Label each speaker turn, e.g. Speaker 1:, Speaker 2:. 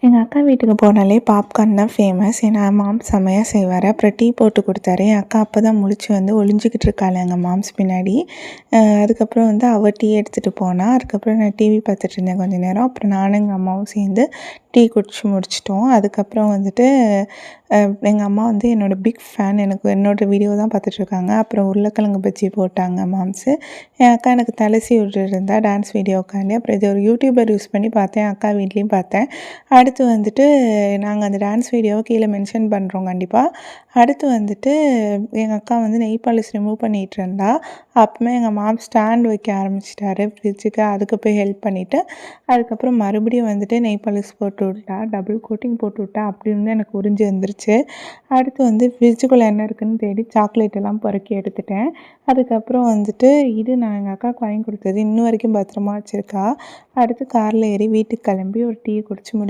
Speaker 1: எங்க அக்கா வீட்டுக்கு போனாலே பாப்கார்ன் தான் ஃபேமஸ். ஏன்னா மாம்ஸ் செம்மையா செய்வாரு. அப்புறம் டீ போட்டு குடுத்தாரு. என் அக்கா அப்பதான் முழிச்சு வந்து ஒளிஞ்சுக்கிட்டு இருக்காளாம் எங்க மாம்ஸ் பின்னாடி. அதுக்கப்புறம் வந்து அவ டீ எடுத்துட்டு போனா. அதுக்கப்புறம் நான் டிவி பார்த்துட்டு இருந்தேன் கொஞ்ச நேரம். அப்புறம் நானும் எங்க அம்மாவும் சேர்ந்து டீ குடிச்சு முடிச்சுட்டோம். அதுக்கப்புறம் வந்துட்டு எங்க அம்மா வந்து என்னோட பிக் ஃபேன். என்னோட வீடியோ தான் பார்த்துட்ருக்காங்க. அப்புறம் உருளைக்கிழங்கு பஜ்ஜி போட்டாங்க மாம்ஸு. என் அக்கா எனக்கு தலை சீவி விட்டுட்டுருந்தா டான்ஸ் வீடியோ உட்காந்து. அப்புறம் இது ஒரு யூடியூபர் யூஸ் பண்ணி பார்த்தேன். அக்கா வீட்லேயும் பார்த்தேன். அடுத்து வந்துட்டு நாங்க அந்த டான்ஸ் வீடியோவ கீழ மென்ஷன் பண்றோம் கண்டிப்பா. அடுத்து வந்துட்டு எங்க அக்கா வந்து நெயில் பாலிஷ் ரிமூவ் பண்ணிட்டு இருந்தா. அப்பமே எங்க மாம் ஸ்டாண்ட் வைக்க ஆரம்பிச்சுட்டாரு ஃப்ரிட்ஜுக்கு. அதுக்கு போய் ஹெல்ப் பண்ணிட்டு, அதுக்கப்புறம் மறுபடியும் வந்துட்டு நெயில் பாலிஷ் போட்டு விட்டா. டபுள் கோட்டிங் போட்டு விட்டா. அப்படி இருந்தும் எனக்கு உறிஞ்சு வந்துருச்சு. அடுத்து வந்து ஃப்ரிட்ஜுக்குள்ள என்ன இருக்குன்னு தேடி சாக்லேட் எல்லாம் பொறுக்கி எடுத்துட்டேன். அதுக்கப்புறம் வந்துட்டு இது நான் எங்க அக்காவுக்கு வாங்கி கொடுத்தது. இன்ன வரைக்கும் பத்திரமா வச்சிருக்கா. அடுத்து கார்ல ஏறி வீட்டுக்கு கிளம்பி ஒரு டீ குடிச்சு முடிச்சோம்.